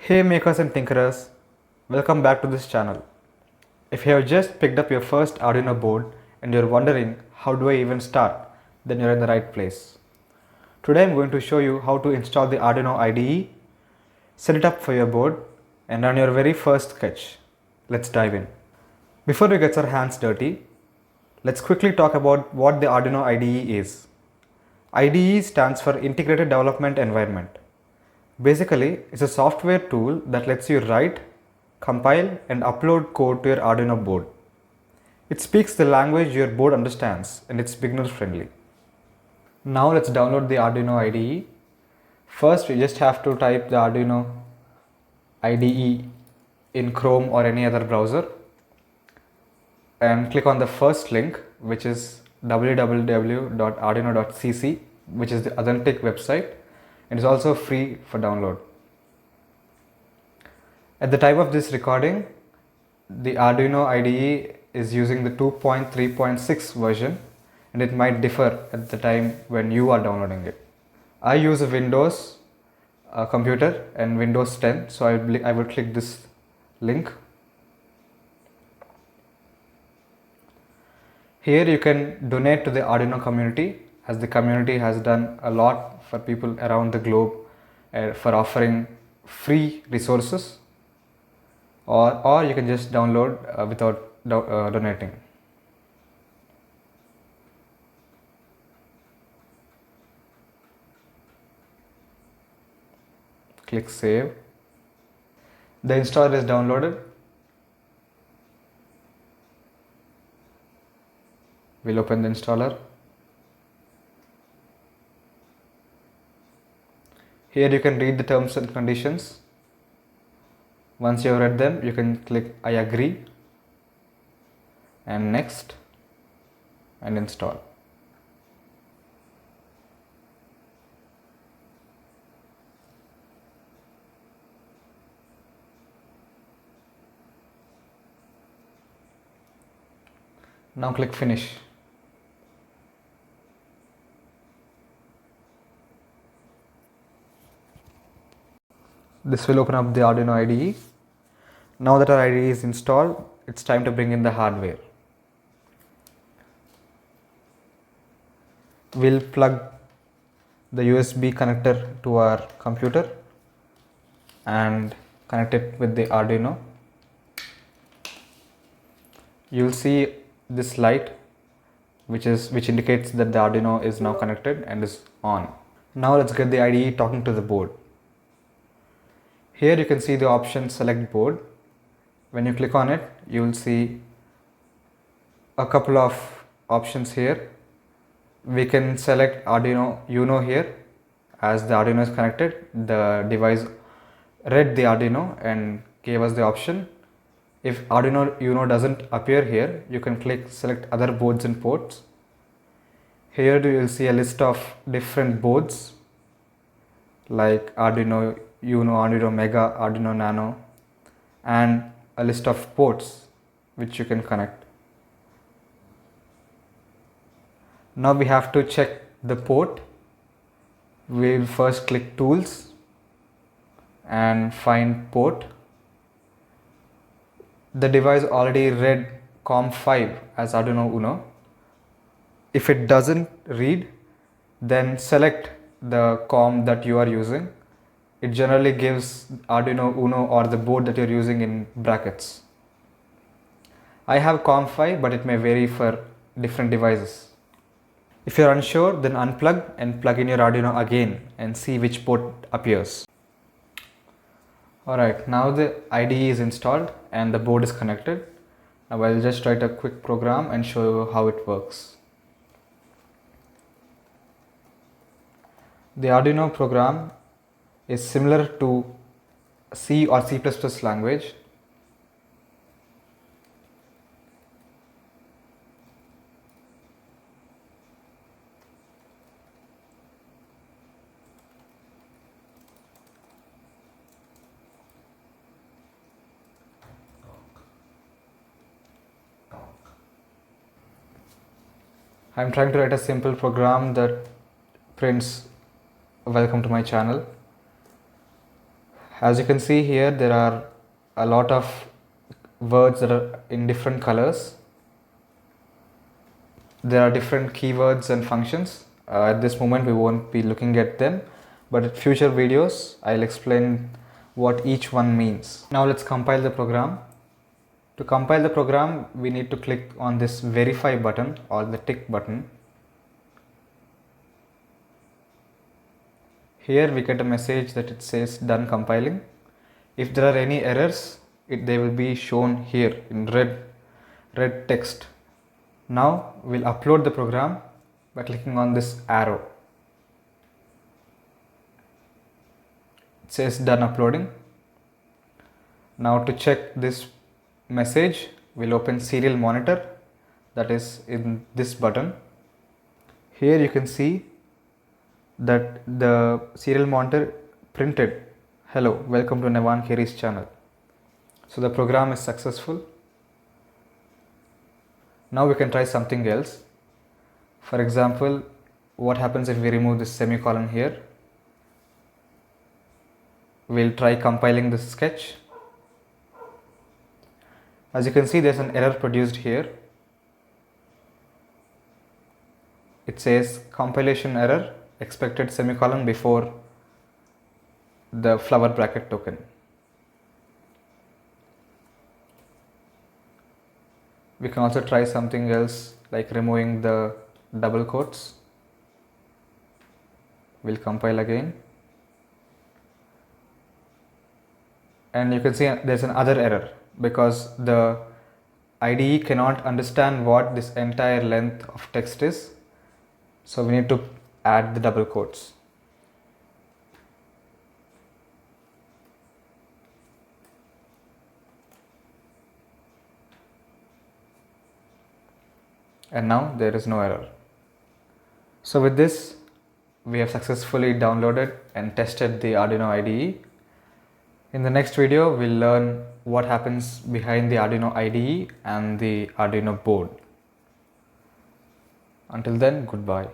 Hey makers and tinkerers, welcome back to this channel. If you have just picked up your first Arduino board and you're wondering how do I even start, then you're in the right place. Today I'm going to show you how to install the Arduino IDE, set it up for your board and run your very first sketch. Let's dive in. Before we get our hands dirty, let's quickly talk about what the Arduino IDE is. IDE stands for Integrated Development Environment. Basically, it's a software tool that lets you write, compile and upload code to your Arduino board. It speaks the language your board understands and it's beginner friendly. Now let's download the Arduino IDE. First, you just have to type the Arduino IDE in Chrome or any other browser and click on the first link, which is www.arduino.cc, which is the authentic website. It is also free for download. At the time of this recording, the Arduino IDE is using the 2.3.6 version and it might differ at the time when you are downloading it. I use a Windows computer and Windows 10, so I will click this link. Here you can donate to the Arduino community, as the community has done a lot for people around the globe for offering free resources, or you can just download without donating. Click save. The installer is downloaded. We'll open the installer. Here you can read the terms and conditions. Once you have read them, you can click I agree and next and install. Now click finish. This will open up the Arduino IDE. Now that our IDE is installed, it's time to bring in the hardware. We'll plug the USB connector to our computer and connect it with the Arduino. You'll see this light which indicates that the Arduino is now connected and is on. Now let's get the IDE talking to the board. Here you can see the option select board. When you click on it, you will see a couple of options here. We can select ArduinoUno here. As the Arduino is connected, the device read the Arduino and gave us the option. If ArduinoUno doesn't appear here, you can click select other boards and ports. Here you will see a list of different boards like ArduinoUno, Arduino Mega, Arduino Nano, and a list of ports which you can connect. Now we have to check the port. We will first click tools and find port. The device already read COM5 as ArduinoUno. If it doesn't read, then select the COM that you are using. It generally gives ArduinoUno or the board that you're using in brackets. I have COM5, but it may vary for different devices. If you're unsure, then unplug and plug in your Arduino again and see which port appears. Alright, now the IDE is installed and the board is connected. Now I'll just write a quick program and show you how it works. The Arduino program is similar to C or C++ language. I'm trying to write a simple program that prints welcome to my channel. As you can see here, there are a lot of words that are in different colors. There are different keywords and functions. At this moment we won't be looking at them, but in future videos I'll explain what each one means. Now let's compile the program. To compile the program, we need to click on this verify button or the tick button. Here we get a message that it says done compiling. If there are any errors, they will be shown here in red text. Now we'll upload the program by clicking on this arrow. It says done uploading. Now to check this message, we'll open serial monitor, that is in this button. Here you can see that the serial monitor printed, hello, welcome to Nevan Keri's channel. So the program is successful. Now we can try something else. For example, what happens if we remove this semicolon here? We'll try compiling this sketch. As you can see, there's an error produced here. It says compilation error, expected semicolon before the flower bracket token. We can also try something else like removing the double quotes. We'll compile again. And you can see there's another error because the IDE cannot understand what this entire length of text is. So we need to add the double quotes. And now there is no error. So with this, we have successfully downloaded and tested the Arduino IDE. In the next video, we'll learn what happens behind the Arduino IDE and the Arduino board. Until then, goodbye.